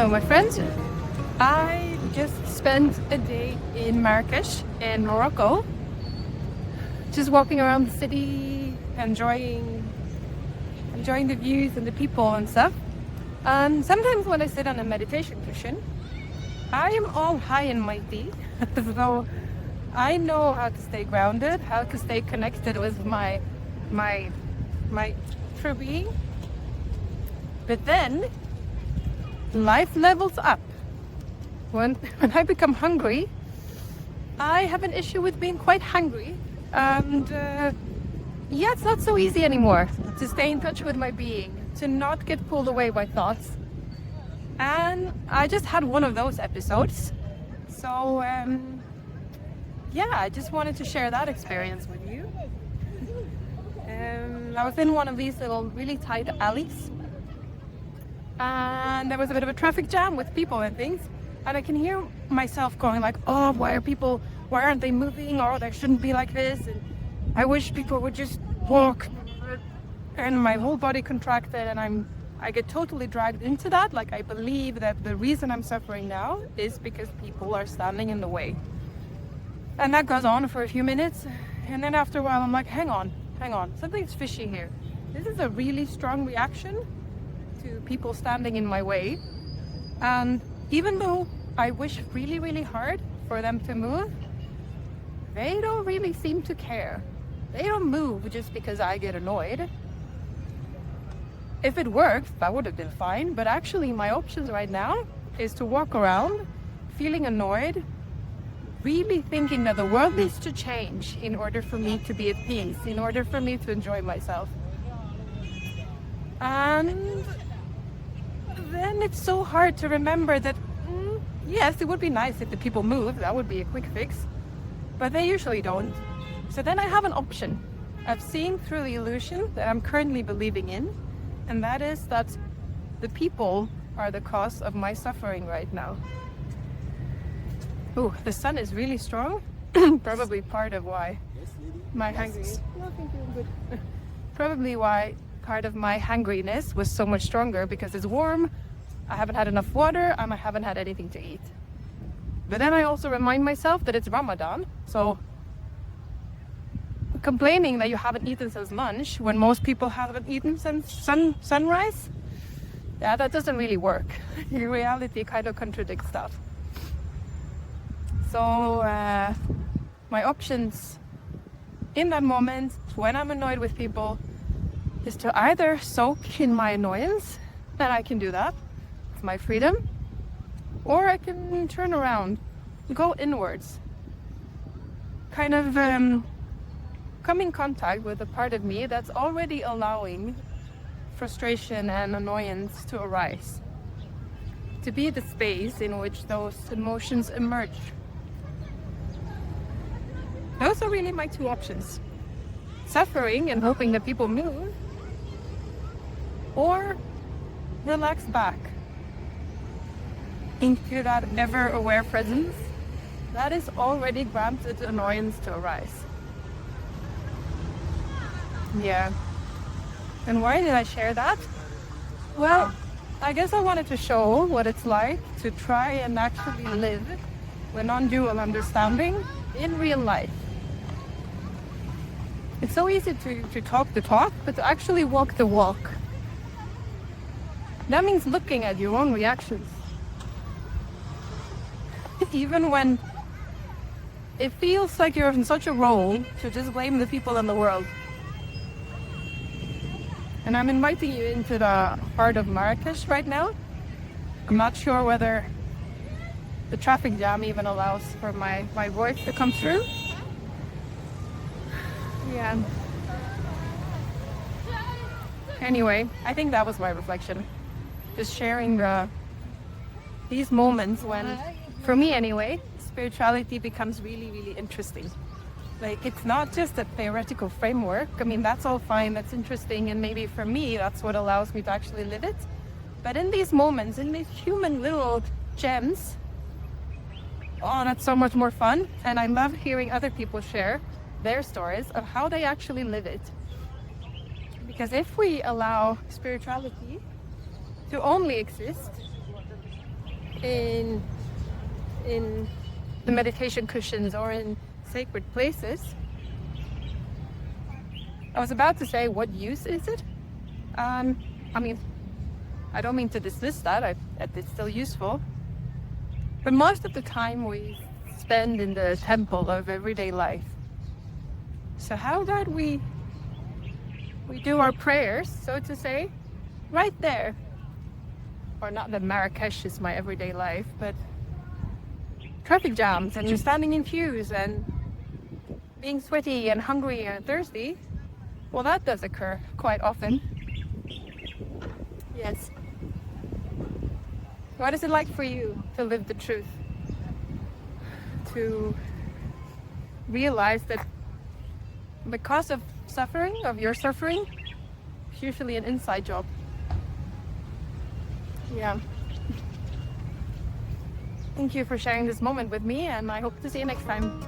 So my friends, I just spent a day in Marrakesh in Morocco, just walking around the city, enjoying the views and the people and stuff. And sometimes when I sit on a meditation cushion, I am all high and mighty. So I know how to stay grounded, how to stay connected with my true being. But then life levels up. When I become hungry, I have an issue with being quite hungry. And it's not so easy anymore to stay in touch with my being, to not get pulled away by thoughts. And I just had one of those episodes. So I just wanted to share that experience with you. I was in one of these little really tight alleys, and there was a bit of a traffic jam with people and things, and I can hear myself going like, oh, why aren't they moving, or they shouldn't be like this, and I wish people would just walk. And my whole body contracted, and I get totally dragged into that. Like, I believe that the reason I'm suffering now is because people are standing in the way. And that goes on for a few minutes, and then after a while I'm like, hang on, something's fishy here. This is a really strong reaction to people standing in my way. And even though I wish really, really hard for them to move, they don't really seem to care. They don't move just because I get annoyed. If it worked, that would have been fine, but actually my options right now is to walk around feeling annoyed, really thinking that the world needs to change in order for me to be at peace, in order for me to enjoy myself. And then it's so hard to remember that, yes, it would be nice if the people moved, that would be a quick fix, but they usually don't. So then I have an option of seeing through the illusion that I'm currently believing in, and that is that the people are the cause of my suffering right now. Oh, the sun is really strong. Probably part of why my Probably why part of my hungriness was so much stronger, because it's warm, I haven't had enough water, and I haven't had anything to eat. But then I also remind myself that it's Ramadan, so complaining that you haven't eaten since lunch when most people haven't eaten since sunrise, that doesn't really work. In reality, kind of contradicts that. So my options in that moment when I'm annoyed with people is to either soak in my annoyance, and I can do that, it's my freedom, or I can turn around, go inwards, kind of come in contact with a part of me that's already allowing frustration and annoyance to arise, to be the space in which those emotions emerge. Those are really my two options: suffering and hoping that people move, or relax back into that ever-aware presence that is already granted annoyance to arise. Yeah. And why did I share that? Well, I guess I wanted to show what it's like to try and actually live with non-dual understanding in real life. It's so easy to talk the talk, but to actually walk the walk. That means looking at your own reactions. Even when it feels like you're in such a role to just blame the people in the world. And I'm inviting you into the heart of Marrakesh right now. I'm not sure whether the traffic jam even allows for my voice to come through. Yeah. Anyway, I think that was my reflection. Just sharing these moments when, for me anyway, spirituality becomes really, really interesting. Like, it's not just a theoretical framework. I mean, that's all fine, that's interesting, and maybe for me, that's what allows me to actually live it. But in these moments, in these human little gems, oh, that's so much more fun. And I love hearing other people share their stories of how they actually live it. Because if we allow spirituality to only exist in the meditation cushions or in sacred places. I was about to say, what use is it? I mean, I don't mean to dismiss that. It's still useful. But most of the time we spend in the temple of everyday life. So how about we do our prayers, so to say, right there? Or not that Marrakesh is my everyday life, but traffic jams and just standing in queues and being sweaty and hungry and thirsty, well, that does occur quite often. Yes. What is it like for you to live the truth? To realize that because of your suffering, it's usually an inside job. Yeah. Thank you for sharing this moment with me, and I hope to see you next time.